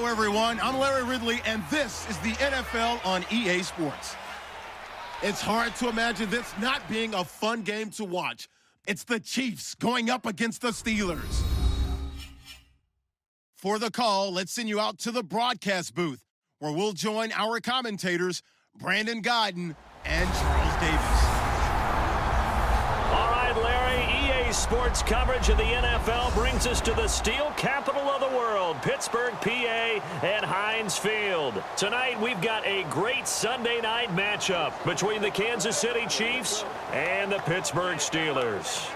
Hello, everyone. I'm Larry Ridley, and this is the NFL on EA Sports. It's hard to imagine this not being a fun game to watch. It's the Chiefs going up against the Steelers. For the call, let's send you out to the broadcast booth, where we'll join our commentators, Brandon Godden and Charles Davis. All right, Larry, EA Sports coverage of the NFL brings us to the steel capital of the world, Pittsburgh, PA, and Heinz Field. Tonight, we've got a great Sunday night matchup between the Kansas City Chiefs and the Pittsburgh Steelers.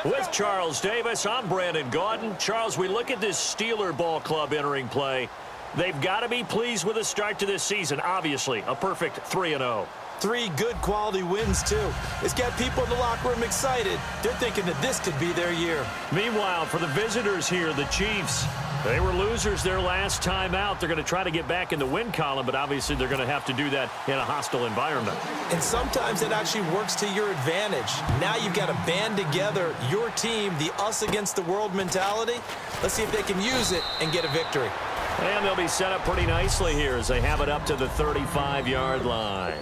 With Charles Davis, I'm Brandon Godden. Charles, we look at this Steeler ball club entering play. They've got to be pleased with the start to this season. Obviously, a perfect 3-0. 3 good quality wins, too. It's got people in the locker room excited. They're thinking that this could be their year. Meanwhile, for the visitors here, the Chiefs, they were losers their last time out. They're going to try to get back in the win column, but obviously they're going to have to do that in a hostile environment. And sometimes it actually works to your advantage. Now you've got to band together your team, the us against the world mentality. Let's see if they can use it and get a victory. And they'll be set up pretty nicely here as they have it up to the 35-yard line.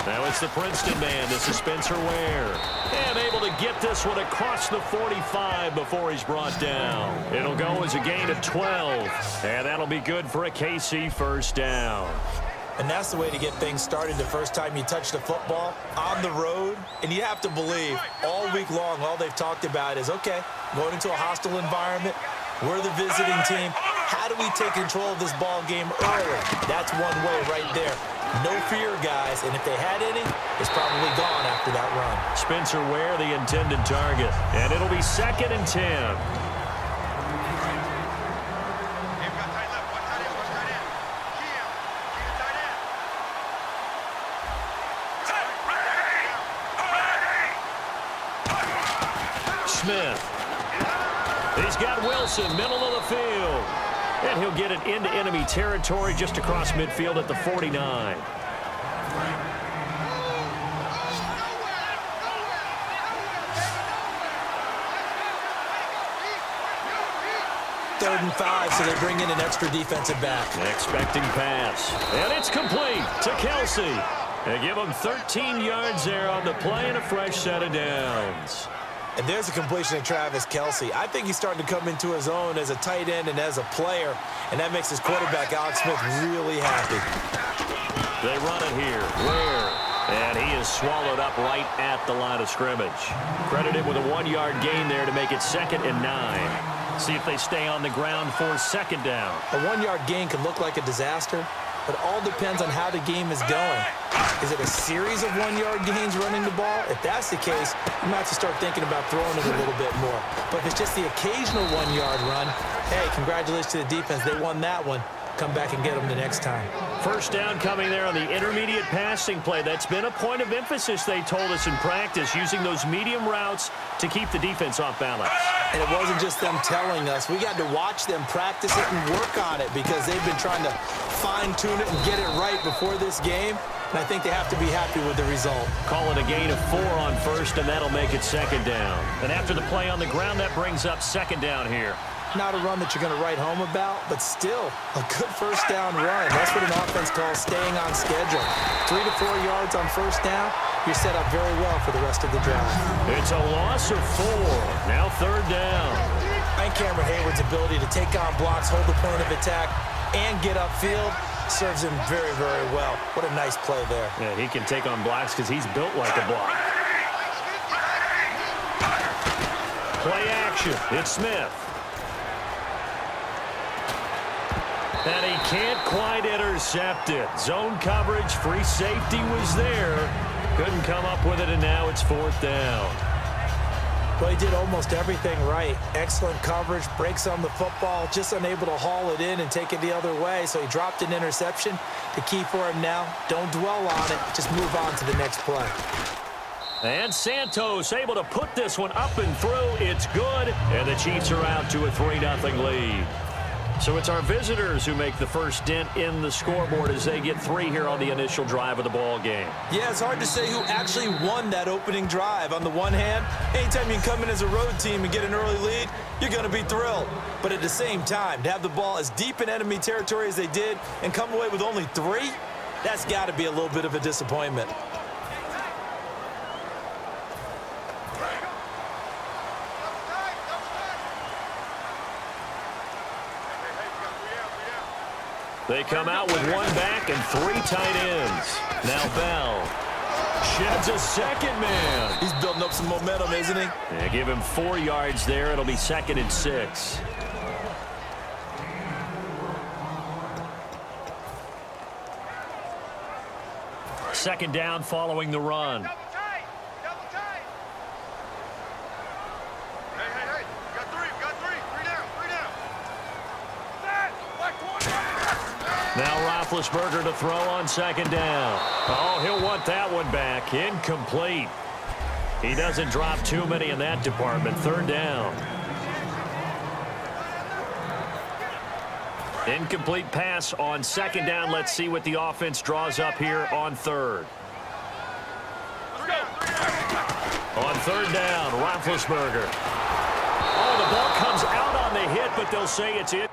Now it's the Princeton man. This is Spencer Ware. And able to get this one across the 45 before he's brought down. It'll go as a gain of 12. And that'll be good for a KC first down. And that's the way to get things started the first time you touch the football on the road. And you have to believe all week long, all they've talked about is, okay, going into a hostile environment. We're the visiting team. How do we take control of this ball game early? That's one way right there. No fear, guys, and if they had any, it's probably gone after that run. Spencer Ware, the intended target, and it'll be 2nd and 10. Smith. He's got Wilson, middle of the field. And he'll get it into enemy territory just across midfield at the 49. 3rd and 5, so they bring in an extra defensive back. Expecting pass. And it's complete to Kelsey. They give him 13 yards there on the play and a fresh set of downs. And there's a completion to Travis Kelsey. I think he's starting to come into his own as a tight end and as a player, and that makes his quarterback, Alex Smith, really happy. They run it here. Ware. And he is swallowed up right at the line of scrimmage. Credited with a 1-yard gain there to make it 2nd and 9. See if they stay on the ground for 2nd down. A 1-yard gain can look like a disaster, but all depends on how the game is going. Is it a series of 1-yard gains running the ball? If that's the case, you might have to start thinking about throwing it a little bit more. But if it's just the occasional 1-yard run, hey, congratulations to the defense. They won that one. Come back and get them the next time. First down coming there on the intermediate passing play. That's been a point of emphasis, they told us in practice, using those medium routes to keep the defense off balance. And it wasn't just them telling us. We got to watch them practice it and work on it because they've been trying to fine-tune it and get it right before this game. And I think they have to be happy with the result. Call it a gain of 4 on first, and that'll make it 2nd down. And after the play on the ground, that brings up 2nd down here. Not a run that you're going to write home about, but still a good first down run. That's what an offense calls staying on schedule. 3 to 4 yards on first down, you're set up very well for the rest of the drive. It's a loss of 4. Now 3rd down. And Cameron Hayward's ability to take on blocks, hold the point of attack, and get upfield serves him very, very well. What a nice play there. Yeah, he can take on blocks because he's built like a block. Play action. It's Smith. And he can't quite intercept it. Zone coverage, free safety was there. Couldn't come up with it, and now it's 4th down. Well, he did almost everything right. Excellent coverage, breaks on the football, just unable to haul it in and take it the other way. So he dropped an interception. The key for him now, don't dwell on it. Just move on to the next play. And Santos able to put this one up and through. It's good, and the Chiefs are out to a 3-0 lead. So it's our visitors who make the first dent in the scoreboard as they get 3 here on the initial drive of the ball game. Yeah, it's hard to say who actually won that opening drive. On the one hand, anytime you can come in as a road team and get an early lead, you're going to be thrilled. But at the same time, to have the ball as deep in enemy territory as they did and come away with only 3, that's got to be a little bit of a disappointment. They come out with 1 back and 3 tight ends. Now Bell sheds a second man. He's building up some momentum, isn't he? Yeah, give him 4 yards there. It'll be 2nd and 6. Second down following the run. Now Roethlisberger to throw on 2nd down. Oh, he'll want that one back. Incomplete. He doesn't drop too many in that department. 3rd down. Incomplete pass on 2nd down. Let's see what the offense draws up here on 3rd. On 3rd down, Roethlisberger. Oh, the ball comes out on the hit, but they'll say it's in.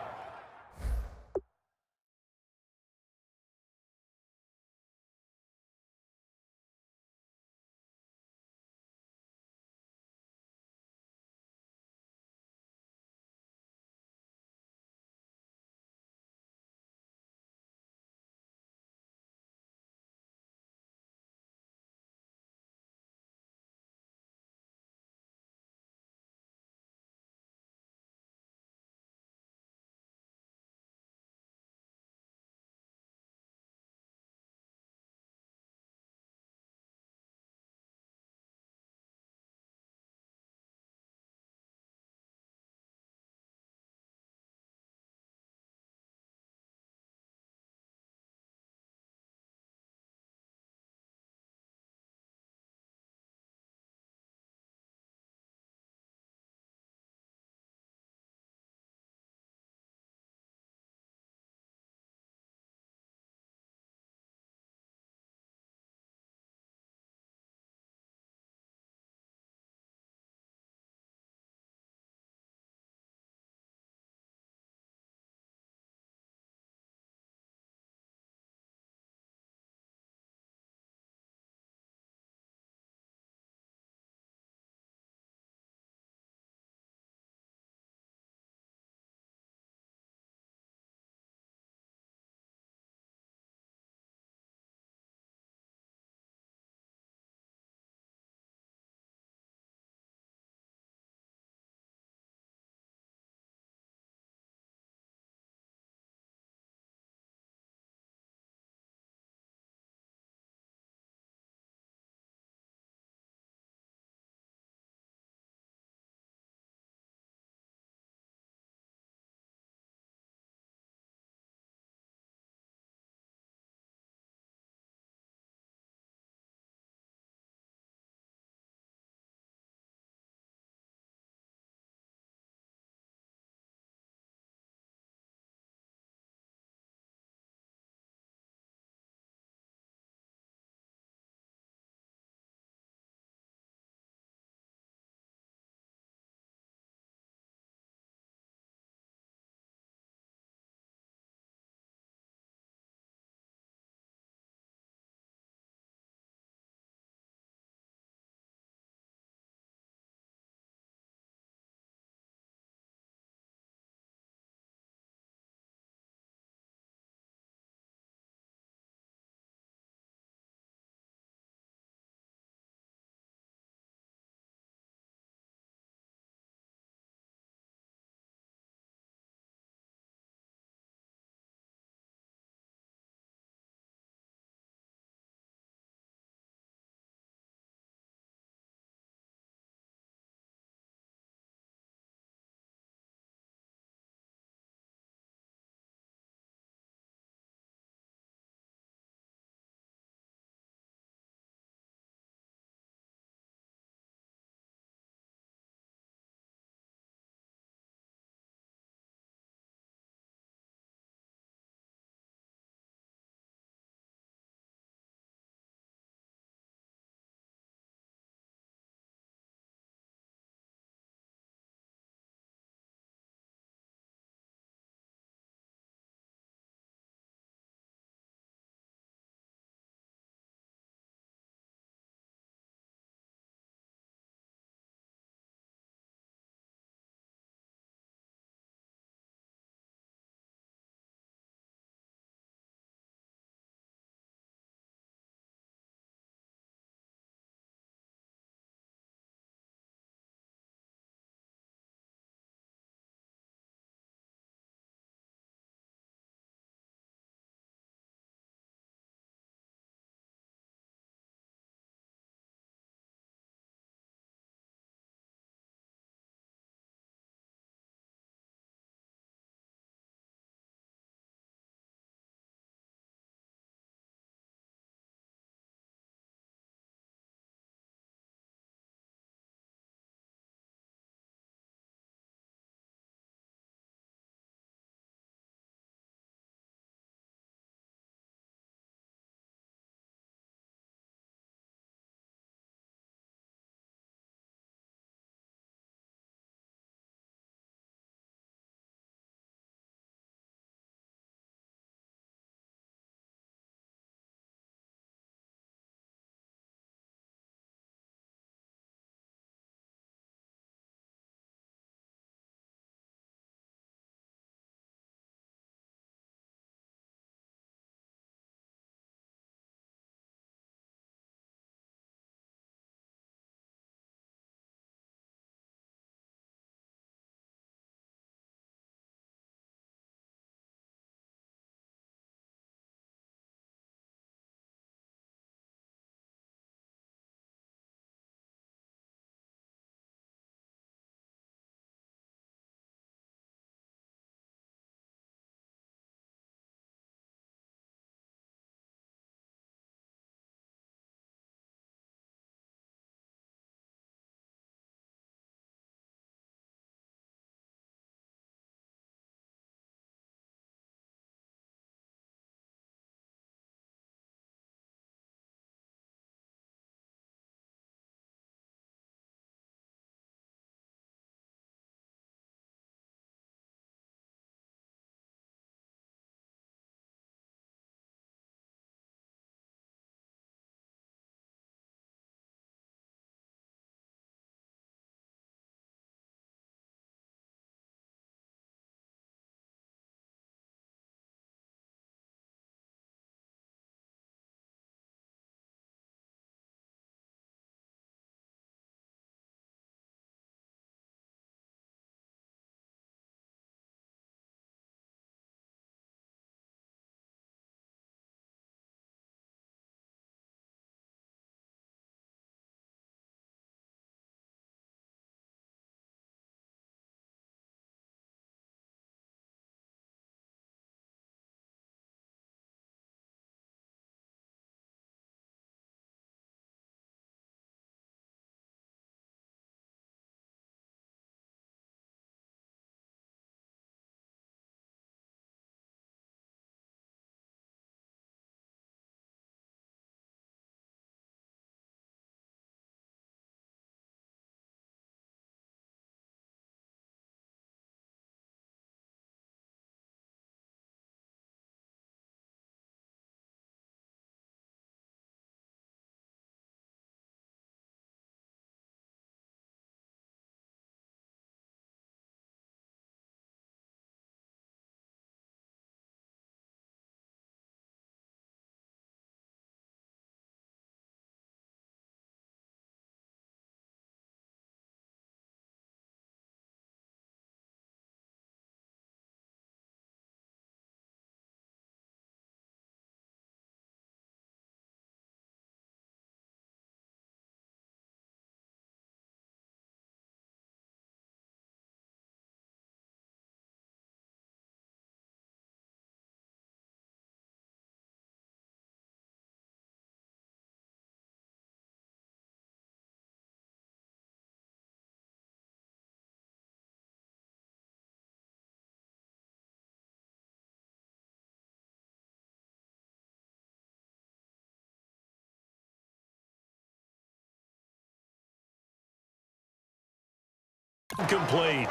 Complete.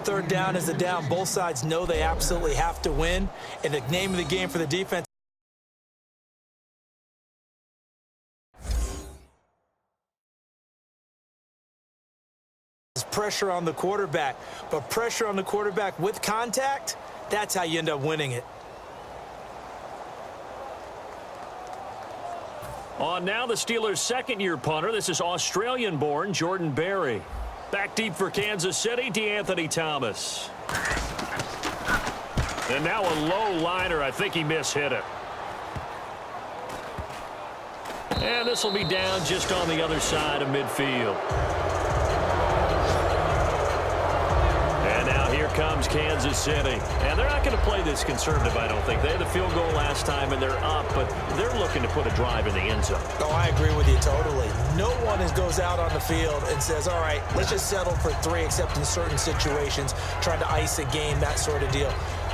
Third down is the down. Both sides know they absolutely have to win. And the name of the game for the defense is pressure on the quarterback. But pressure on the quarterback with contact, that's how you end up winning it. On now the Steelers' second-year punter. This is Australian-born Jordan Berry. Back deep for Kansas City, DeAnthony Thomas. And now a low liner. I think he mishit it. And this will be down just on the other side of midfield. And now here comes Kansas City. And they're not going to play this conservative, I don't think. They had the field goal last time, and they're up, but they're looking to put a drive in the end zone. Oh, I agree with you totally. No one goes out on the field and says, all right, let's just settle for 3, except in certain situations, trying to ice a game, that sort of deal.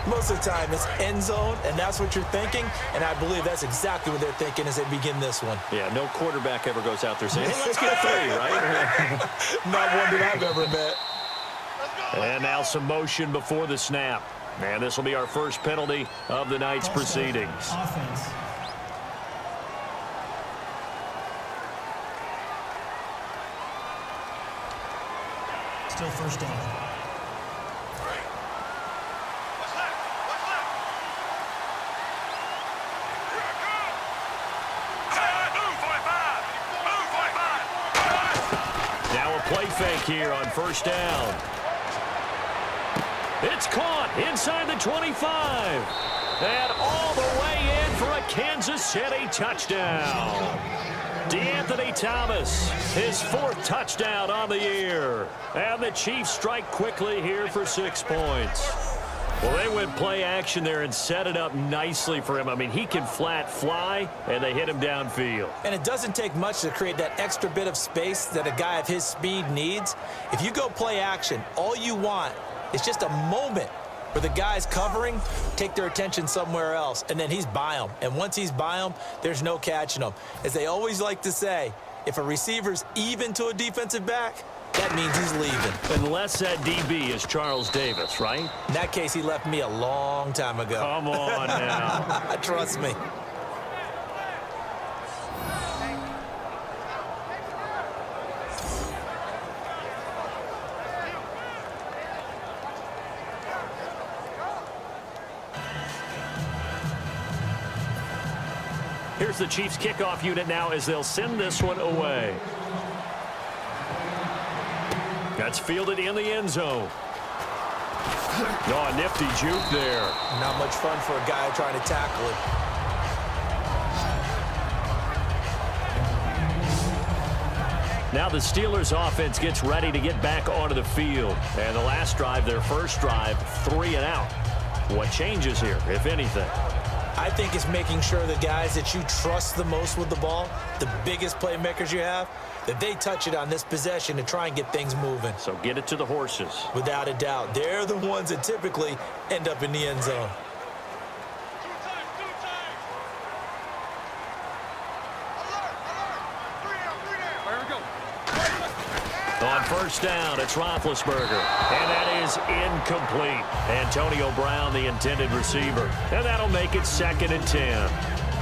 Most of the time, it's end zone, and that's what you're thinking, and I believe that's exactly what they're thinking as they begin this one. Yeah, no quarterback ever goes out there saying, hey, let's get 3, right? Not one that I've ever met. And now some motion before the snap. And this will be our first penalty of the night's proceedings. Offense. Still first down. Now a play fake here on first down. It's caught inside the 25. And all the way in for a Kansas City touchdown. DeAnthony Thomas, his 4th touchdown on the year. And the Chiefs strike quickly here for 6 points. Well, they went play action there and set it up nicely for him. I mean, he can flat fly, and they hit him downfield. And it doesn't take much to create that extra bit of space that a guy of his speed needs. If you go play action, all you want is just a moment where the guys covering take their attention somewhere else, and then he's by them. And once he's by them, there's no catching him. As they always like to say, if a receiver's even to a defensive back, that means he's leaving. Unless that DB is Charles Davis, right? In that case, he left me a long time ago. Come on now. Trust me. Here's the Chiefs kickoff unit now as they'll send this one away. That's fielded in the end zone. Oh, a nifty juke there. Not much fun for a guy trying to tackle it. Now the Steelers offense gets ready to get back onto the field. And the last drive, their first drive, 3 and out. What changes here, if anything? I think it's making sure the guys that you trust the most with the ball, the biggest playmakers you have, that they touch it on this possession to try and get things moving. So get it to the horses. Without a doubt. They're the ones that typically end up in the end zone. On first down, it's Roethlisberger. And that is incomplete. Antonio Brown, the intended receiver. And that'll make it 2nd and 10.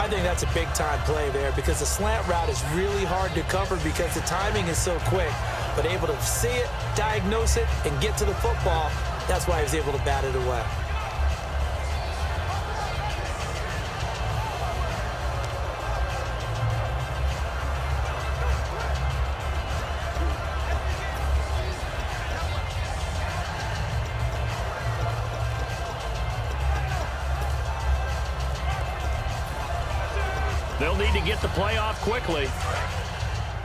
I think that's a big-time play there because the slant route is really hard to cover because the timing is so quick. But able to see it, diagnose it, and get to the football, that's why he was able to bat it away. They'll need to get the play off quickly.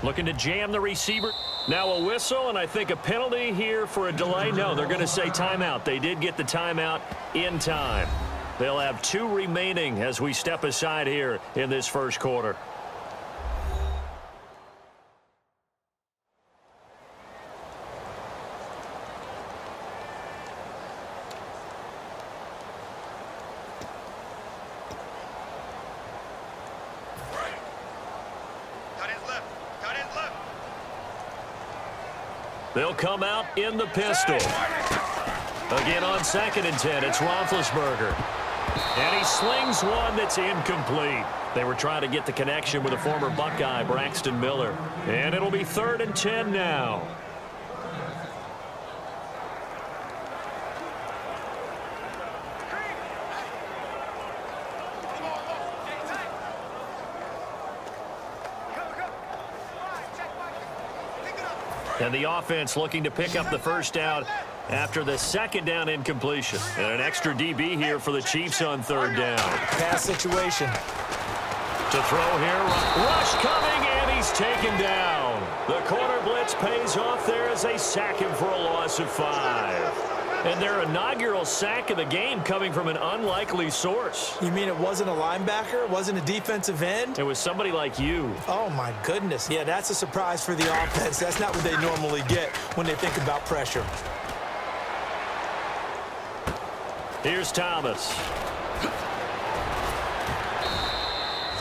Looking to jam the receiver. Now a whistle, and I think a penalty here for a delay. No, they're going to say timeout. They did get the timeout in time. They'll have 2 remaining as we step aside here in this first quarter. They'll come out in the pistol. Again on 2nd and 10, it's Roethlisberger. And he slings one that's incomplete. They were trying to get the connection with a former Buckeye, Braxton Miller. And it'll be 3rd and 10 now. And the offense looking to pick up the first down after the 2nd down incompletion. And an extra DB here for the Chiefs on 3rd down. Pass situation. To throw here. Rush coming, and he's taken down. The corner blitz pays off there as they sack him for a loss of 5. And their inaugural sack of the game coming from an unlikely source. You mean it wasn't a linebacker? It wasn't a defensive end? It was somebody like you. Oh, my goodness. Yeah, that's a surprise for the offense. That's not what they normally get when they think about pressure. Here's Thomas.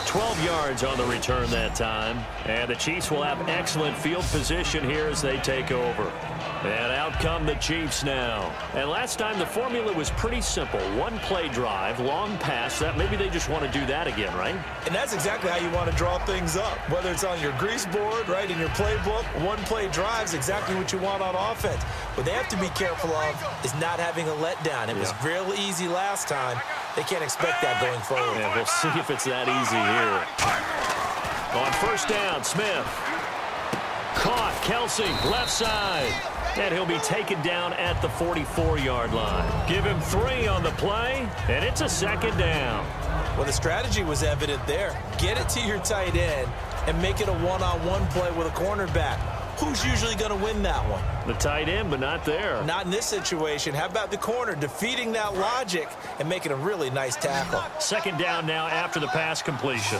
12 yards on the return that time. And the Chiefs will have excellent field position here as they take over. And out come the Chiefs now. And last time the formula was pretty simple. One play drive, long pass. That maybe they just want to do that again, right? And that's exactly how you want to draw things up. Whether it's on your grease board, right, in your playbook, one play drive is exactly what you want on offense. What they have to be careful of is not having a letdown. It was real easy last time. They can't expect that going forward. And we'll see if it's that easy here. On 1st down, Smith. Caught, Kelsey, left side. And he'll be taken down at the 44-yard line. Give him 3 on the play, and it's a 2nd down. Well, the strategy was evident there. Get it to your tight end and make it a one-on-one play with a cornerback. Who's usually going to win that one? The tight end, but not there. Not in this situation. How about the corner defeating that logic and making a really nice tackle? 2nd down now after the pass completion.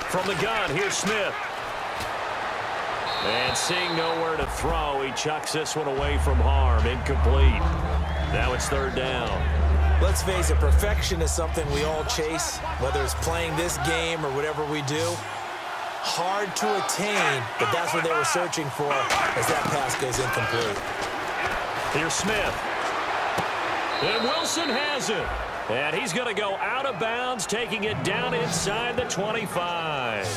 From the gun, here's Smith. And seeing nowhere to throw, he chucks this one away from harm. Incomplete. Now it's 3rd down. Let's face it, perfection is something we all chase, whether it's playing this game or whatever we do. Hard to attain, but that's what they were searching for as that pass goes incomplete. Here's Smith. And Wilson has it. And he's going to go out of bounds, taking it down inside the 25.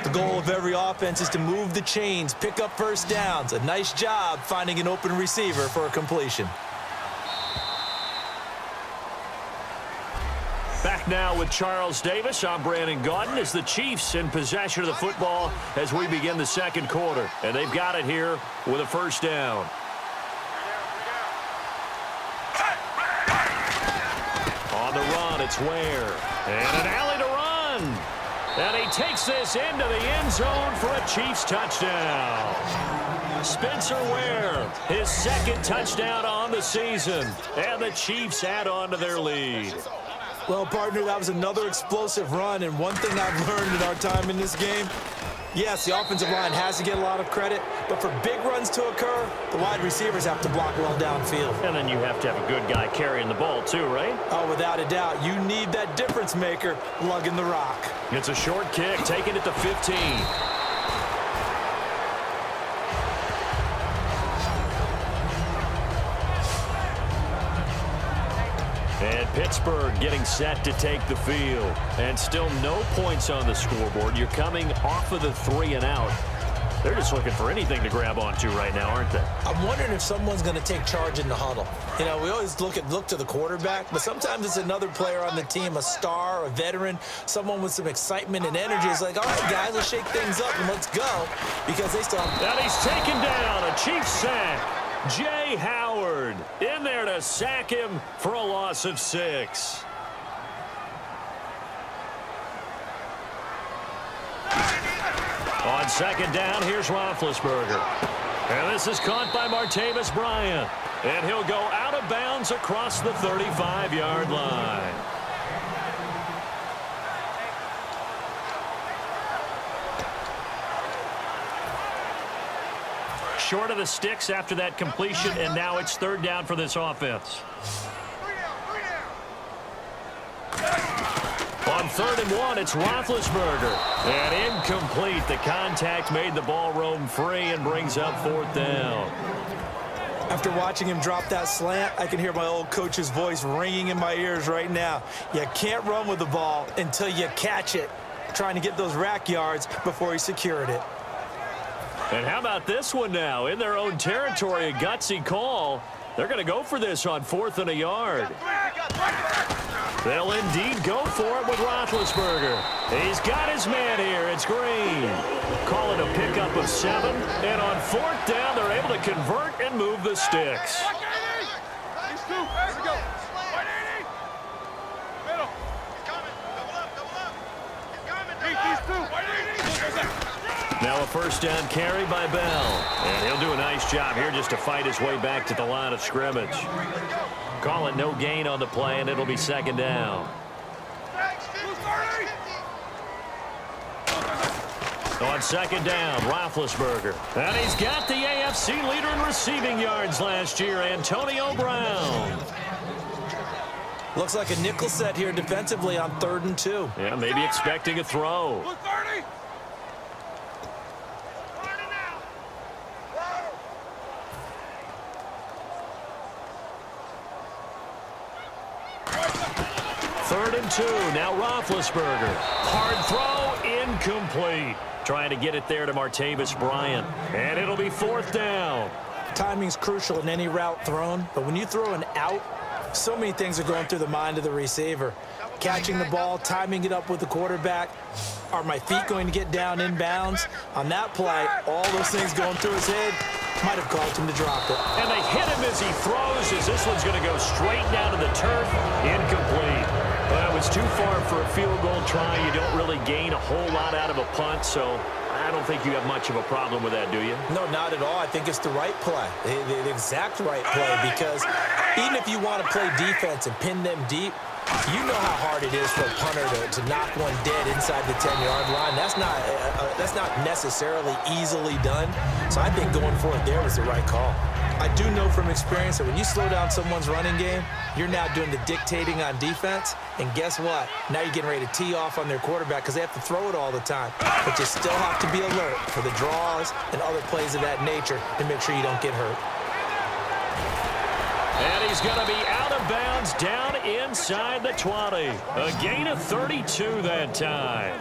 The goal of every offense is to move the chains, pick up 1st downs. A nice job finding an open receiver for a completion. Back now with Charles Davis. I'm Brandon Gaudin as the Chiefs in possession of the football as we begin the 2nd quarter. And they've got it here with a 1st down. On the run, it's Ware. And an alley to run. And he takes this into the end zone for a Chiefs touchdown. Spencer Ware, his 2nd touchdown on the season. And the Chiefs add on to their lead. Well, partner, that was another explosive run. And one thing I've learned in our time in this game, yes, the offensive line has to get a lot of credit, but for big runs to occur, the wide receivers have to block well downfield. And then you have to have a good guy carrying the ball too, right? Oh, without a doubt. You need that difference maker lugging the rock. It's a short kick, taking it to 15. And Pittsburgh getting set to take the field. And still no points on the scoreboard. You're coming off of the 3 and out. They're just looking for anything to grab onto right now, aren't they? I'm wondering if someone's going to take charge in the huddle. You know, we always look to the quarterback, but sometimes it's another player on the team, a star, a veteran, someone with some excitement and energy. It's like, all right, guys, let's shake things up and let's go, because they still have... And he's taken down, a Chiefs sack. Jay Howard in there to sack him for a loss of 6. On second down, here's Roethlisberger. And this is caught by Martavis Bryant. And he'll go out of bounds across the 35-yard line. Short of the sticks after that completion, and now it's third down for this offense. On 3rd and 1, it's Roethlisberger. And incomplete. The contact made the ball roam free and brings up 4th down. After watching him drop that slant, I can hear my old coach's voice ringing in my ears right now. You can't run with the ball until you catch it. Trying to get those rack yards before he secured it. And how about this one now? In their own territory, a gutsy call. They're going to go for this on 4th and a yard. They'll indeed go for it with Roethlisberger. He's got his man here. It's Green. Call it a pickup of 7. And on 4th down, they're able to convert and move the sticks. Now a first down carry by Bell. And he'll do a nice job here just to fight his way back to the line of scrimmage. Call it no gain on the play, and it'll be 2nd down. On 2nd down, Roethlisberger. And he's got the AFC leader in receiving yards last year, Antonio Brown. Looks like a nickel set here defensively on 3rd and 2. Yeah, maybe expecting a throw. Third and 2. Now Roethlisberger. Hard throw, incomplete. Trying to get it there to Martavis Bryant. And it'll be 4th down. Timing's crucial in any route thrown, but when you throw an out, so many things are going through the mind of the receiver. Catching the ball, timing it up with the quarterback. Are my feet going to get down inbounds? On that play, all those things going through his head might have caused him to drop it. And they hit him as he throws, as this one's going to go straight down to the turf. Incomplete. Well, it was too far for a field goal try. You don't really gain a whole lot out of a punt, so I don't think you have much of a problem with that, do you? No, not at all. I think it's the right play, the exact right play, because even if you want to play defense and pin them deep, you know how hard it is for a punter to knock one dead inside the 10-yard line. That's not necessarily easily done. So I think going for it there was the right call. I do know from experience that when you slow down someone's running game, you're now doing the dictating on defense. And guess what? Now you're getting ready to tee off on their quarterback because they have to throw it all the time. But you still have to be alert for the draws and other plays of that nature to make sure you don't get hurt. And he's going to be out of bounds down inside the 20. A gain of 32 that time.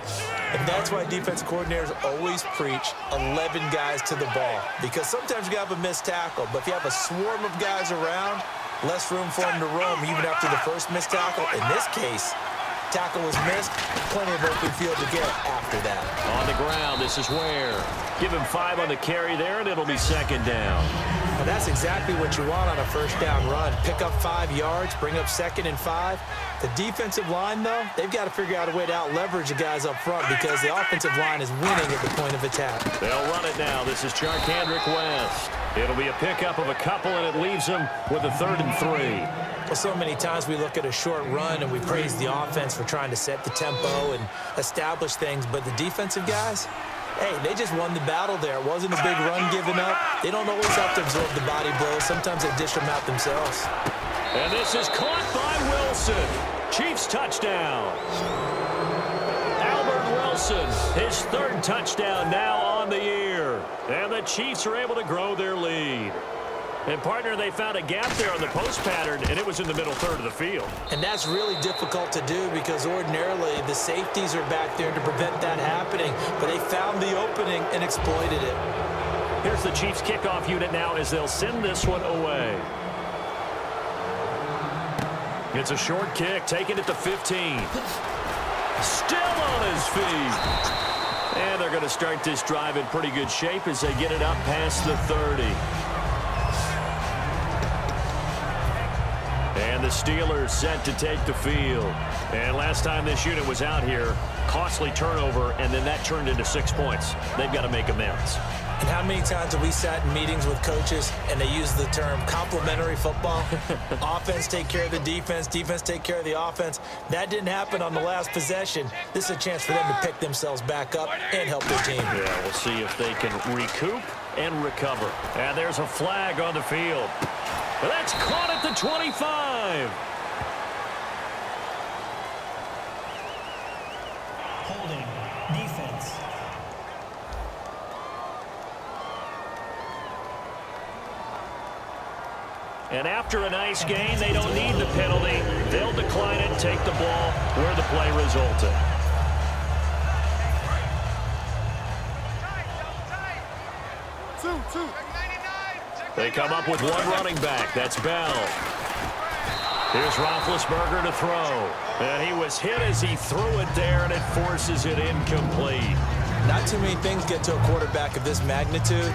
And that's why defense coordinators always preach 11 guys to the ball. Because sometimes you have a missed tackle, but if you have a swarm of guys around, less room for them to roam even after the first missed tackle. In this case, tackle was missed, plenty of open field to get after that. On the ground, this is Ware. Give him 5 on the carry there, and it'll be 2nd down. Well, that's exactly what you want on a first down run. Pick up 5 yards, bring up 2nd and 5. The defensive line, though, they've got to figure out a way to out-leverage the guys up front because the offensive line is winning at the point of attack. They'll run it now. This is Charkandrick West. It'll be a pickup of a couple, and it leaves them with a 3rd and 3. Well, so many times we look at a short run and we praise the offense for trying to set the tempo and establish things, but the defensive guys, hey, they just won the battle there. It wasn't a big run given up. They don't always have to absorb the body blows. Sometimes they dish them out themselves. And this is caught by Wilson. Chiefs touchdown. Albert Wilson, his 3rd touchdown now on the year. And the Chiefs are able to grow their lead. And, partner, they found a gap there on the post pattern, and it was in the middle third of the field. And that's really difficult to do because ordinarily the safeties are back there to prevent that happening. But they found the opening and exploited it. Here's the Chiefs kickoff unit now as they'll send this one away. It's a short kick, taken at the 15. Still on his feet. And they're going to start this drive in pretty good shape as they get it up past the 30. And the Steelers set to take the field. And last time this unit was out here, costly turnover, and then that turned into 6 points. They've got to make amends. And how many times have we sat in meetings with coaches and they use the term complementary football? Offense take care of the defense, defense take care of the offense. That didn't happen on the last possession. This is a chance for them to pick themselves back up and help their team. Yeah, we'll see if they can recoup and recover. And there's a flag on the field. But that's caught at the 25. Holding. Defense. And after a nice gain, they don't need the penalty. They'll decline it, take the ball where the play resulted. They come up with one running back. That's Bell. Here's Roethlisberger to throw. And he was hit as he threw it there, and it forces it incomplete. Not too many things get to a quarterback of this magnitude,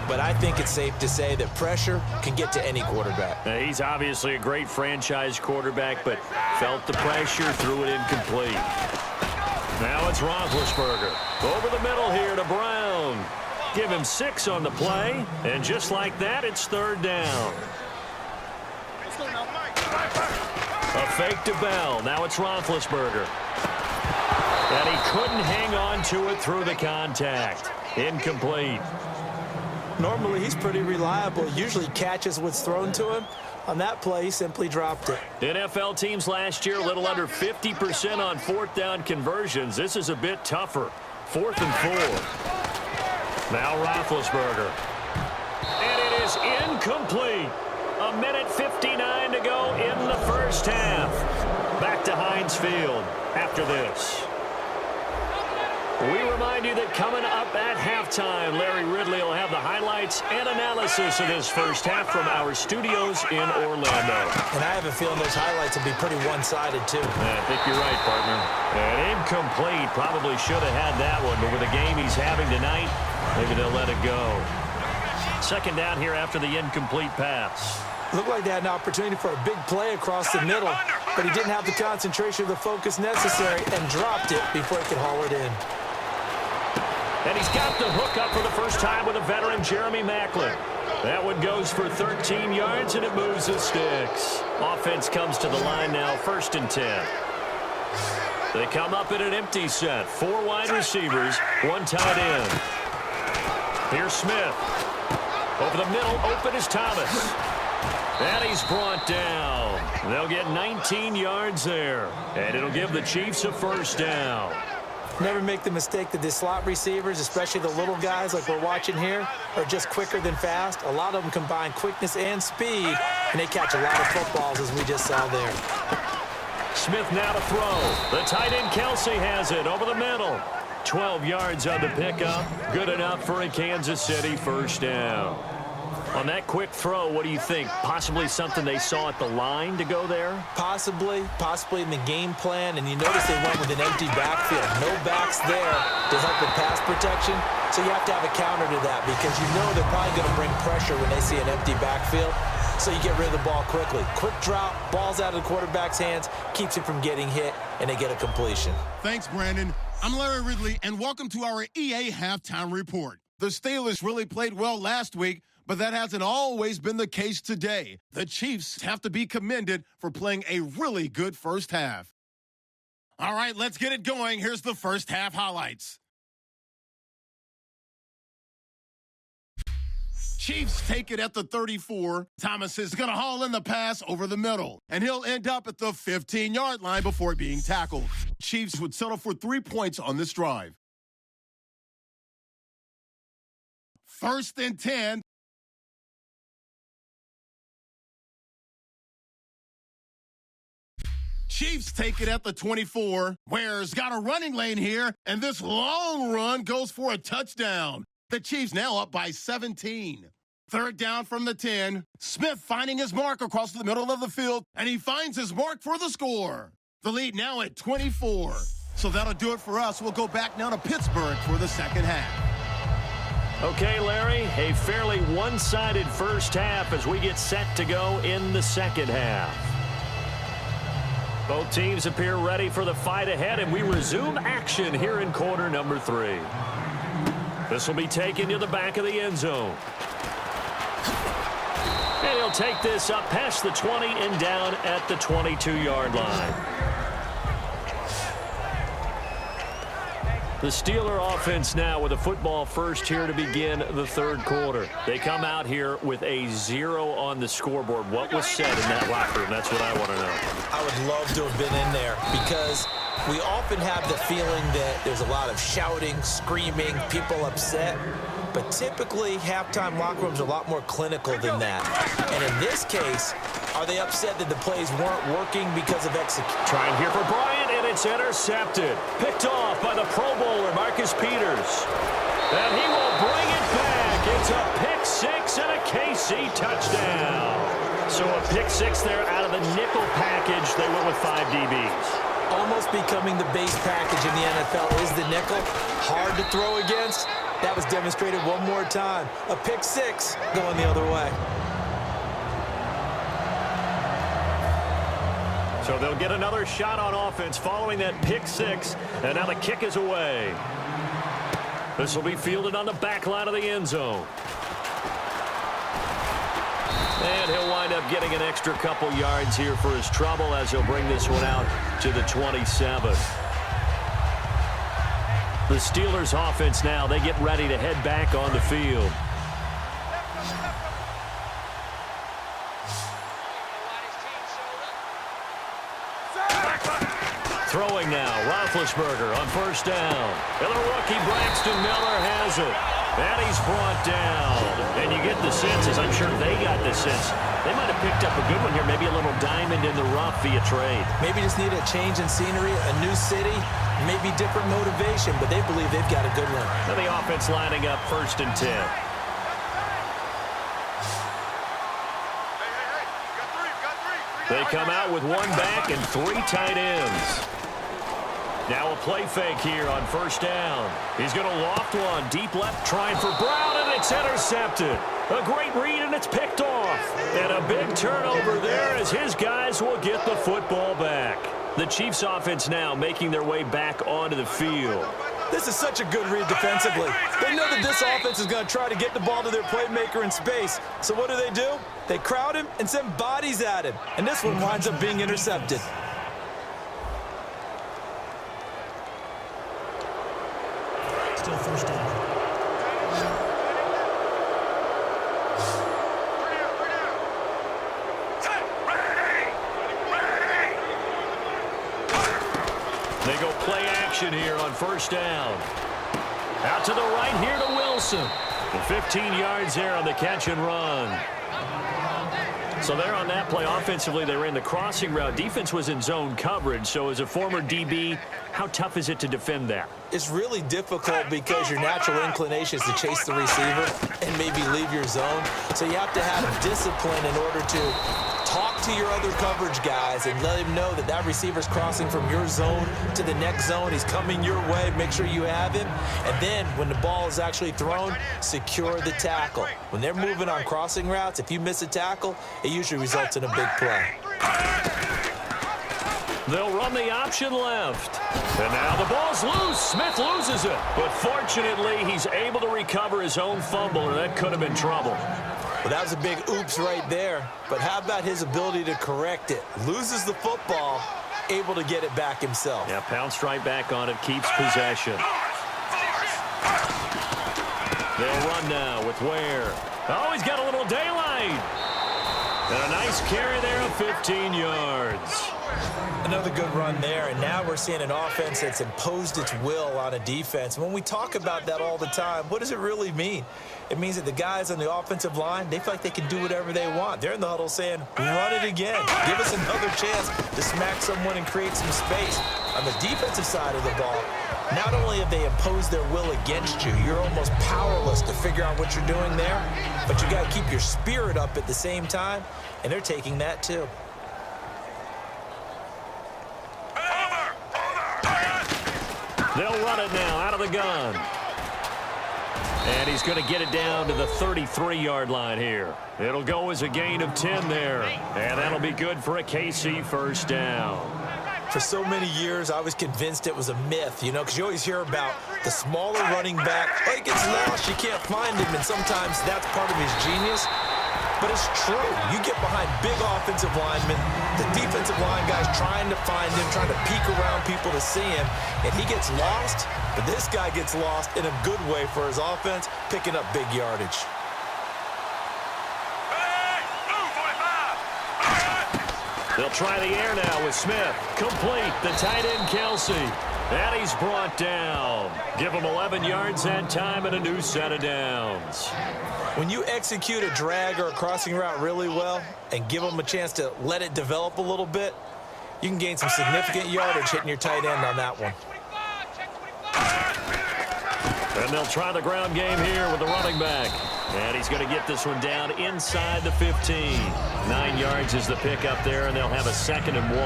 but I think it's safe to say that pressure can get to any quarterback. He's obviously a great franchise quarterback, but felt the pressure, threw it incomplete. Now it's Roethlisberger. Over the middle here to Brown. Give him 6 on the play, and just like that, it's third down. A fake to Bell. Now it's Roethlisberger. And he couldn't hang on to it through the contact. Incomplete. Normally, he's pretty reliable. Usually catches what's thrown to him. On that play, he simply dropped it. NFL teams last year a little under 50% on fourth down conversions. This is a bit tougher. 4th and 4. Now Roethlisberger. And it is incomplete. 1:59 to go in the first half. Back to Heinz Field after this. We remind you that coming up at halftime, Larry Ridley will have the highlights and analysis of this first half from our studios in Orlando. And I have a feeling those highlights will be pretty one-sided, too. I think you're right, partner. And incomplete. Probably should have had that one, but with the game he's having tonight, maybe they'll let it go. Second down here after the incomplete pass. Looked like they had an opportunity for a big play across the middle, but he didn't have the concentration or the focus necessary and dropped it before he could haul it in. And he's got the hook up for the first time with a veteran, Jeremy Maclin. That one goes for 13 yards, and it moves the sticks. Offense comes to the line now, 1st and 10. They come up in an empty set. 4 wide receivers, 1 tight end. Here's Smith. Over the middle, open is Thomas. And he's brought down. They'll get 19 yards there, and it'll give the Chiefs a first down. Never make the mistake that the slot receivers, especially the little guys like we're watching here, are just quicker than fast. A lot of them combine quickness and speed, and they catch a lot of footballs, as we just saw there. Smith now to throw. The tight end Kelsey has it over the middle. 12 yards on the pickup. Good enough for a Kansas City first down. On that quick throw, what do you think? Possibly something they saw at the line to go there? Possibly in the game plan, and you notice they went with an empty backfield. No backs there to help with pass protection, so you have to have a counter to that because you know they're probably going to bring pressure when they see an empty backfield, so you get rid of the ball quickly. Quick drop, ball's out of the quarterback's hands, keeps it from getting hit, and they get a completion. Thanks, Brandon. I'm Larry Ridley, and welcome to our EA Halftime Report. The Steelers really played well last week, but that hasn't always been the case today. The Chiefs have to be commended for playing a really good first half. All right, let's get it going. Here's the first half highlights. Chiefs take it at the 34. Thomas is going to haul in the pass over the middle, and he'll end up at the 15-yard line before being tackled. Chiefs would settle for 3 points on this drive. 1st and 10. Chiefs take it at the 24. Ware's got a running lane here, and this long run goes for a touchdown. The Chiefs now up by 17. Third down from the 10. Smith finding his mark across the middle of the field, and he finds his mark for the score. The lead now at 24. So that'll do it for us. We'll go back now to Pittsburgh for the second half. Okay, Larry, a fairly one-sided first half as we get set to go in the second half. Both teams appear ready for the fight ahead, and we resume action here in quarter number 3. This will be taken to the back of the end zone. And he'll take this up past the 20 and down at the 22-yard line. The Steeler offense now with a football first here to begin the third quarter. They come out here with a 0 on the scoreboard. What was said in that locker room? That's what I want to know. I would love to have been in there because we often have the feeling that there's a lot of shouting, screaming, people upset. But typically, halftime locker rooms are a lot more clinical than that. And in this case, are they upset that the plays weren't working because of execution? Trying here for Bryant, and it's intercepted. Picked off by the Pro Bowler, Marcus Peters. And he will bring it back. It's a pick 6 and a KC touchdown. So a pick 6 there out of the nickel package. They went with 5 DBs. Almost becoming the base package in the NFL is the nickel. Hard to throw against. That was demonstrated one more time. A pick 6 going the other way. So they'll get another shot on offense following that pick 6. And now the kick is away. This will be fielded on the back line of the end zone. And he'll wind up getting an extra couple yards here for his trouble as he'll bring this one out to the 27. The Steelers offense now, they get ready to head back on the field. Throwing now, Roethlisberger on first down. And the rookie Braxton Miller has it. And he's brought down. And you get the sense, as I'm sure they got the sense, they might have picked up a good one here, maybe a little diamond in the rough via trade. Maybe just need a change in scenery, a new city, maybe different motivation, but they believe they've got a good one. And the offense lining up 1st and 10. They come out with 1 back and 3 tight ends. Now a play fake here on 1st down. He's going to loft one deep left, trying for Brown, and it's intercepted. A great read, and it's picked off. And a big turnover there as his guys will get the football back. The Chiefs offense now making their way back onto the field. This is such a good read defensively. They know that this offense is going to try to get the ball to their playmaker in space. So what do? They crowd him and send bodies at him. And this one winds up being intercepted. Still first down. They go play action here on 1st down. Out to the right here to Wilson. And 15 yards there on the catch and run. So there on that play, offensively, they ran the crossing route. Defense was in zone coverage. So as a former DB, how tough is it to defend that? It's really difficult because your natural inclination is to chase the receiver and maybe leave your zone. So you have to have discipline in order to talk to your other coverage guys and let him know that that receiver's crossing from your zone to the next zone. He's coming your way. Make sure you have him. And then when the ball is actually thrown, secure the tackle. When they're moving on crossing routes, if you miss a tackle, it usually results in a big play. They'll run the option left. And now the ball's loose. Smith loses it. But fortunately, he's able to recover his own fumble, or that could have been trouble. Well, that was a big oops right there. But how about his ability to correct it? Loses the football, able to get it back himself. Yeah, pounced right back on it, keeps possession. They'll run now with Ware. Oh, he's got a little daylight. And a nice carry there of 15 yards. Another good run there, and now we're seeing an offense that's imposed its will on a defense. When we talk about that all the time, what does it really mean? It means that the guys on the offensive line, they feel like they can do whatever they want. They're in the huddle saying, run it again. Give us another chance to smack someone and create some space. On the defensive side of the ball, not only have they imposed their will against you, you're almost powerless to figure out what you're doing there, but you got to keep your spirit up at the same time, and they're taking that too. They'll run it now out of the gun. And he's going to get it down to the 33-yard line here. It'll go as a gain of 10 there. And that'll be good for a KC first down. For so many years, I was convinced it was a myth, you know, because you always hear about the smaller running back. Oh, he gets lost, you can't find him, and sometimes that's part of his genius. But it's true. You get behind big offensive linemen, the defensive line guys trying to find him, trying to peek around people to see him, and he gets lost. But this guy gets lost in a good way for his offense, picking up big yardage. They'll try the air now with Smith. Complete. The tight end, Kelsey. And he's brought down. Give him 11 yards that time and a new set of downs. When you execute a drag or a crossing route really well and give them a chance to let it develop a little bit, you can gain some significant yardage hitting your tight end on that one. And they'll try the ground game here with the running back. And he's going to get this one down inside the 15. 9 yards is the pickup there, and they'll have a 2nd and 1.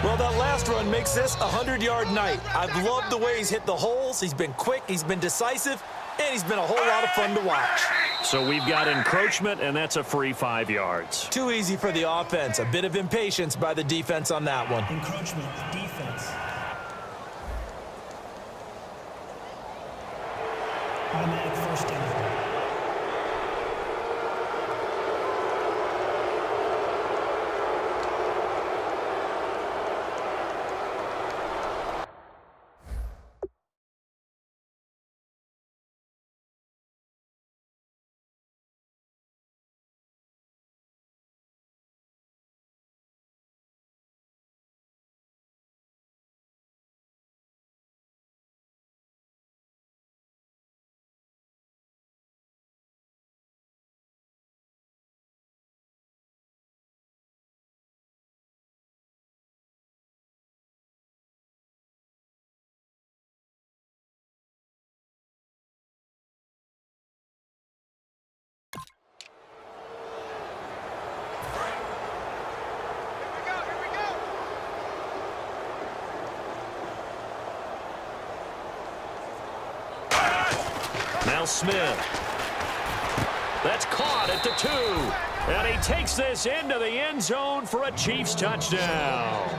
Well, that last run makes this a 100-yard night. I've loved the way he's hit the holes. He's been quick, he's been decisive, and he's been a whole lot of fun to watch. So we've got encroachment, and that's a free 5 yards. Too easy for the offense. A bit of impatience by the defense on that one. Encroachment, defense. Automatic first down. Now Smith. That's caught at the 2. And he takes this into the end zone for a Chiefs touchdown.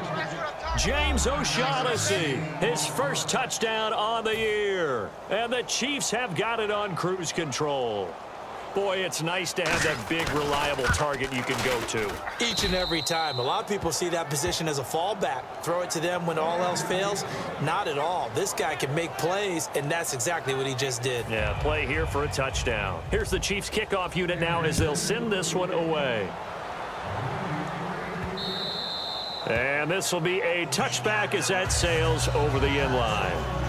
James O'Shaughnessy, his first touchdown on the year. And the Chiefs have got it on cruise control. Boy, it's nice to have that big, reliable target you can go to. Each and every time. A lot of people see that position as a fallback. Throw it to them when all else fails. Not at all. This guy can make plays, and that's exactly what he just did. Yeah, play here for a touchdown. Here's the Chiefs kickoff unit now as they'll send this one away. And this will be a touchback as that sails over the end line.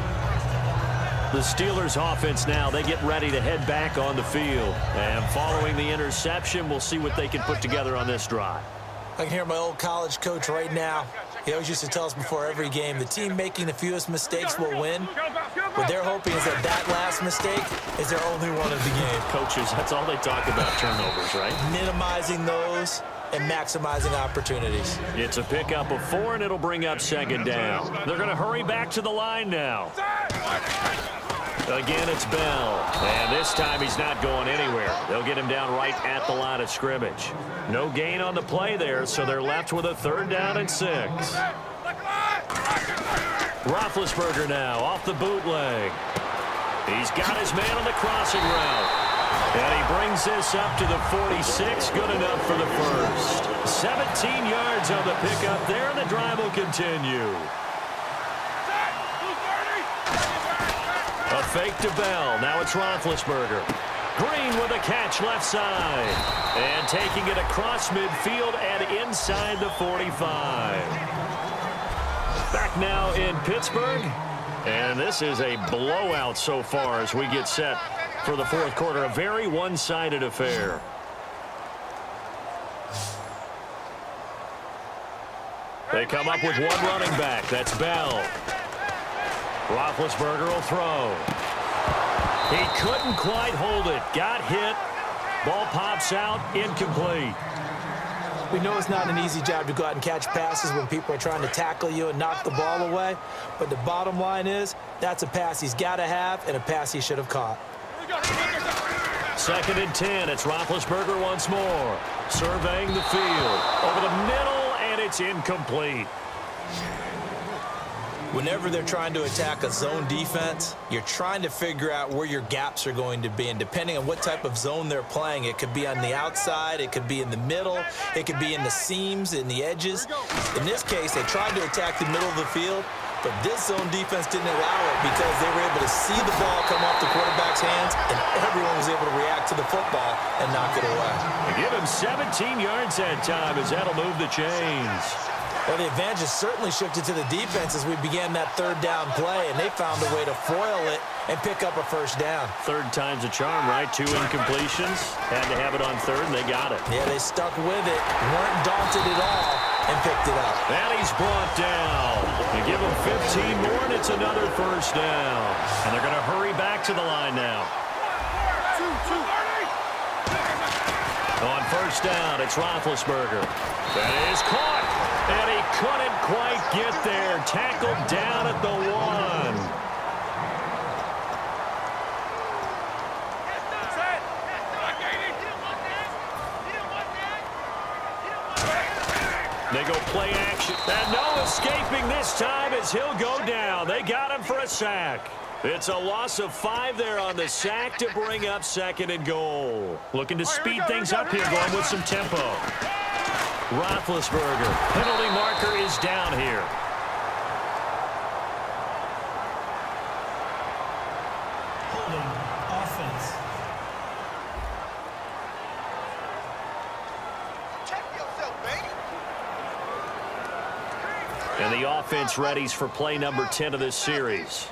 The Steelers offense now, they get ready to head back on the field. And following the interception, we'll see what they can put together on this drive. I can hear my old college coach right now. He always used to tell us before every game, the team making the fewest mistakes will win. What they're hoping is that that last mistake is their only one of the game. Coaches, that's all they talk about, turnovers, right? Minimizing those and maximizing opportunities. It's a pickup of 4, and it'll bring up 2nd down. They're going to hurry back to the line now. Again, it's Bell. And this time he's not going anywhere. They'll get him down right at the line of scrimmage. No gain on the play there, so they're left with a 3rd down and 6. Roethlisberger now off the bootleg. He's got his man on the crossing route. And he brings this up to the 46. Good enough for the first. 17 yards on the pickup there, and the drive will continue. A fake to Bell. Now it's Roethlisberger. Green with a catch left side. And taking it across midfield and inside the 45. Back now in Pittsburgh. And this is a blowout so far as we get set for the fourth quarter. A very one-sided affair. They come up with one running back. That's Bell. Roethlisberger will throw. He couldn't quite hold it. Got hit. Ball pops out. Incomplete. We know it's not an easy job to go out and catch passes when people are trying to tackle you and knock the ball away. But the bottom line is, that's a pass he's got to have and a pass he should have caught. 2nd and 10. It's Roethlisberger once more. Surveying the field. Over the middle, and it's incomplete. Whenever they're trying to attack a zone defense, you're trying to figure out where your gaps are going to be. And depending on what type of zone they're playing, it could be on the outside, it could be in the middle, it could be in the seams, in the edges. In this case, they tried to attack the middle of the field, but this zone defense didn't allow it because they were able to see the ball come off the quarterback's hands, and everyone was able to react to the football and knock it away. They give him 17 yards that time as that'll move the chains. Well, the advantage has certainly shifted to the defense as we began that third down play, and they found a way to foil it and pick up a first down. Third time's a charm, right? 2 incompletions. Had to have it on third, and they got it. Yeah, they stuck with it, weren't daunted at all, and picked it up. And he's brought down. They give him 15 more, and it's another first down. And they're going to hurry back to the line now. On first down, it's Roethlisberger. That is caught. And he couldn't quite get there. Tackled down at the 1. They go play action. And no escaping this time as he'll go down. They got him for a sack. It's a loss of 5 there on the sack to bring up 2nd and goal. Looking to speed things up here, going with some tempo. Roethlisberger. Penalty marker is down here. Holding offense. Check yourself, baby. And the offense readies for play number 10 of this series.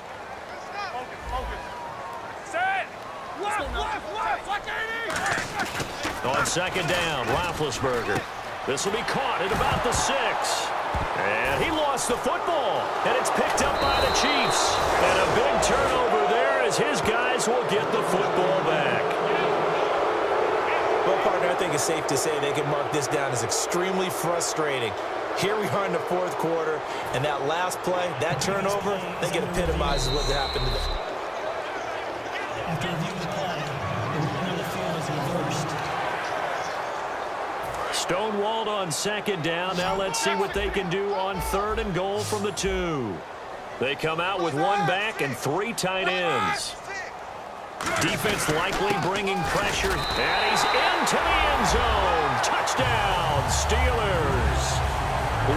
On 2nd down, Roethlisberger. This will be caught at about the 6. And he lost the football. And it's picked up by the Chiefs. And a big turnover there as his guys will get the football back. Well, partner, I think it's safe to say they can mark this down as extremely frustrating. Here we are in the fourth quarter, and that last play, that turnover, I think it epitomizes what happened to them. After reviewing the play, the movement on the field is reversed. Stonewalled on 2nd down. Now let's see what they can do on 3rd and goal from the 2. They come out with 1 back and 3 tight ends. Defense likely bringing pressure. And he's into the end zone. Touchdown, Steelers.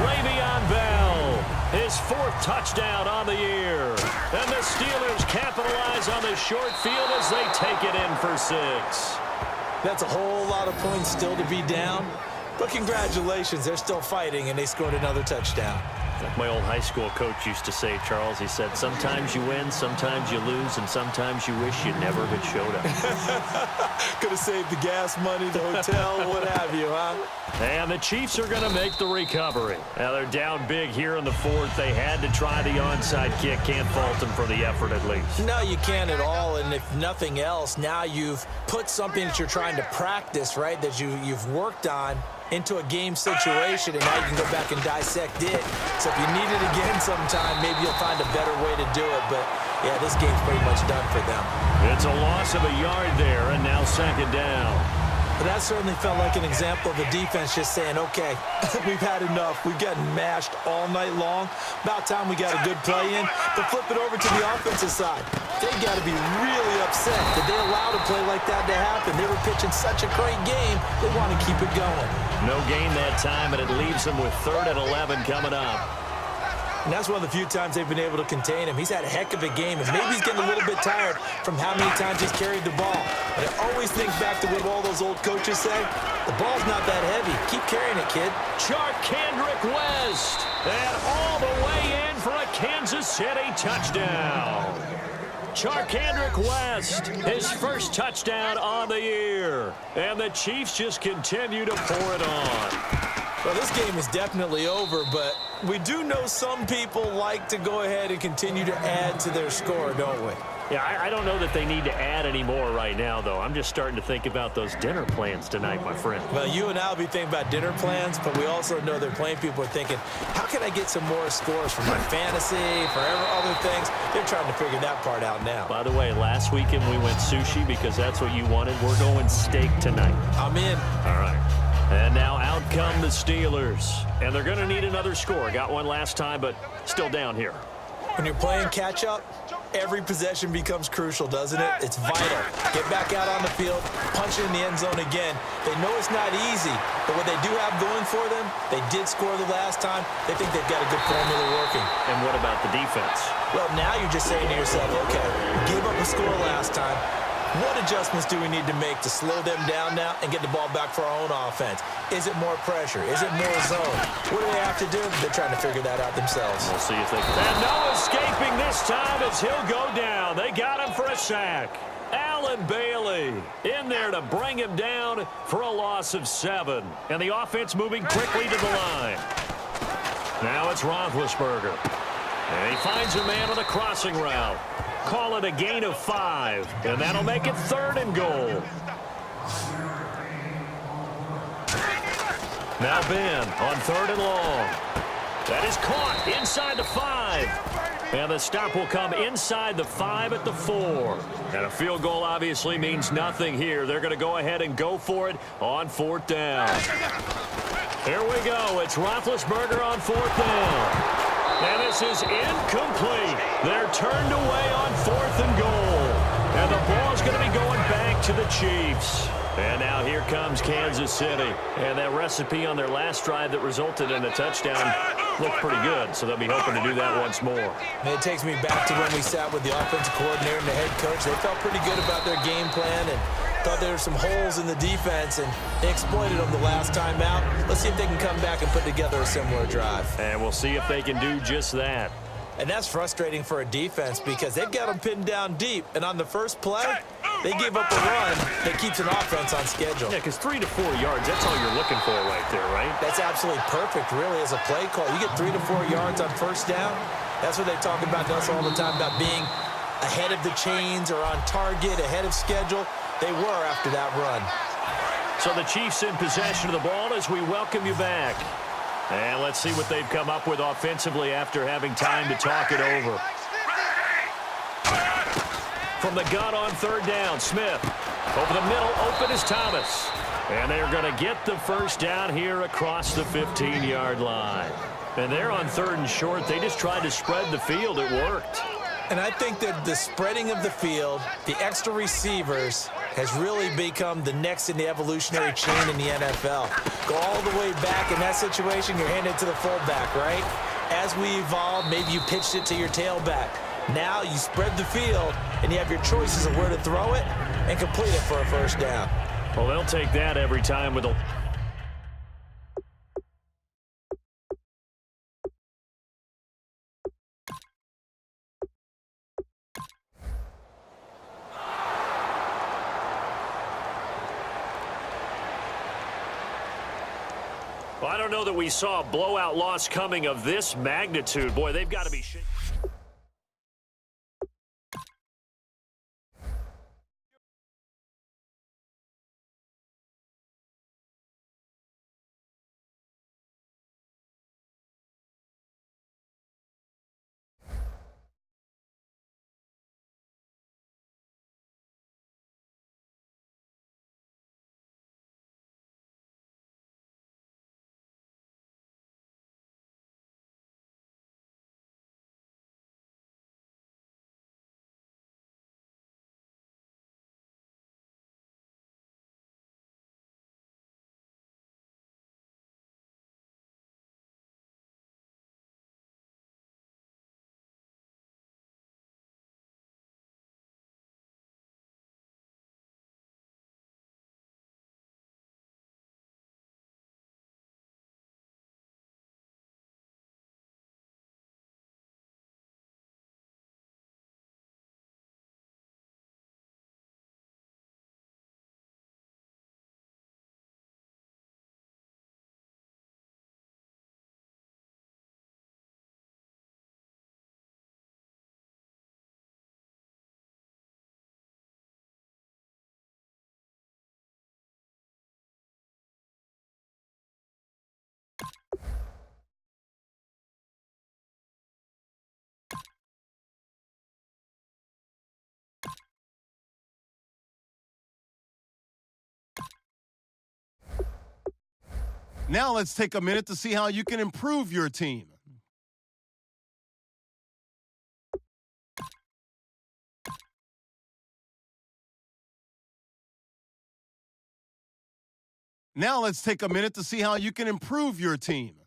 Le'Veon Bell, his 4th touchdown on the year. And the Steelers capitalize on the short field as they take it in for 6. That's a whole lot of points still to be down. But congratulations, they're still fighting, and they scored another touchdown. Like my old high school coach used to say, Charles, he said, sometimes you win, sometimes you lose, and sometimes you wish you never had showed up. Could have saved the gas money, the hotel, what have you, huh? And the Chiefs are going to make the recovery. Now they're down big here in the 4th. They had to try the onside kick. Can't fault them for the effort at least. No, you can't at all, and if nothing else, now you've put something that you're trying to practice, right, that you've worked on into a game situation, and now you can go back and dissect it. So if you need it again sometime, maybe you'll find a better way to do it. But, yeah, this game's pretty much done for them. It's a loss of a yard there, and now 2nd down. But that certainly felt like an example of the defense just saying, okay, we've had enough. We've gotten mashed all night long. About time we got a good play in. But flip it over to the offensive side. They got to be really upset that they allowed a play like that to happen. They were pitching such a great game, they want to keep it going. No gain that time, and it leaves them with 3rd and 11 coming up. And that's one of the few times they've been able to contain him. He's had a heck of a game, and maybe he's getting a little bit tired from how many times he's carried the ball. And I always think back to what all those old coaches say. The ball's not that heavy. Keep carrying it, kid. Charkandrick West. And all the way in for a Kansas City touchdown. Charkandrick West, his first touchdown on the year. And the Chiefs just continue to pour it on. Well, this game is definitely over, but we do know some people like to go ahead and continue to add to their score, don't we? Yeah, I don't know that they need to add any more right now, though. I'm just starting to think about those dinner plans tonight, my friend. Well, you and I will be thinking about dinner plans, but we also know they're playing people are thinking, how can I get some more scores for my fantasy, for other things? They're trying to figure that part out now. By the way, last weekend we went sushi because that's what you wanted. We're going steak tonight. I'm in. All right. And now out come the Steelers. And they're going to need another score. Got one last time, but still down here. When you're playing catch-up, every possession becomes crucial, doesn't it? It's vital. Get back out on the field, punch it in the end zone again. They know it's not easy, but what they do have going for them, they did score the last time. They think they've got a good formula working. And what about the defense? Well, now you're just saying to yourself, okay, we gave up a score last time. What adjustments do we need to make to slow them down now and get the ball back for our own offense? Is it more pressure? Is it more zone? What do they have to do? They're trying to figure that out themselves. We'll see if they can. And no escaping this time as he'll go down. They got him for a sack. Allen Bailey in there to bring him down for a loss of 7. And the offense moving quickly to the line. Now it's Roethlisberger. And he finds a man on the crossing route. Call it a gain of 5. And that'll make it 3rd and goal. Now Ben on 3rd and long. That is caught inside the 5. And the stop will come inside the 5 at the 4. And a field goal obviously means nothing here. They're going to go ahead and go for it on 4th down. Here we go. It's Roethlisberger on 4th down. And this is incomplete. They're turned away on 4th and goal. And the ball's going to be going back to the Chiefs. And now here comes Kansas City. And that recipe on their last drive that resulted in a touchdown looked pretty good. So they'll be hoping to do that once more. And it takes me back to when we sat with the offensive coordinator and the head coach. They felt pretty good about their game plan and thought there were some holes in the defense, and they exploited them the last time out. Let's see if they can come back and put together a similar drive. And we'll see if they can do just that. And that's frustrating for a defense because they've got them pinned down deep. And on the first play, they give up a run that keeps an offense on schedule. Yeah, because 3 to 4 yards, that's all you're looking for right there, right? That's absolutely perfect, really, as a play call. You get 3 to 4 yards on first down. That's what they talk about to us all the time, about being ahead of the chains or on target, ahead of schedule. They were after that run. So the Chiefs in possession of the ball as we welcome you back. And let's see what they've come up with offensively after having time to talk it over. From the gun on 3rd down, Smith. Over the middle, open is Thomas. And they're going to get the first down here across the 15-yard line. And they're on 3rd and short. They just tried to spread the field. It worked. And I think that the spreading of the field, the extra receivers, has really become the next in the evolutionary chain in the NFL. Go all the way back in that situation, you're handed to the fullback, right? As we evolve, maybe you pitched it to your tailback. Now you spread the field, and you have your choices of where to throw it and complete it for a first down. Well, they'll take that every time with a... Well, I don't know that we saw a blowout loss coming of this magnitude. Boy, they've got to be... Now let's take a minute to see how you can improve your team. Now let's take a minute to see how you can improve your team.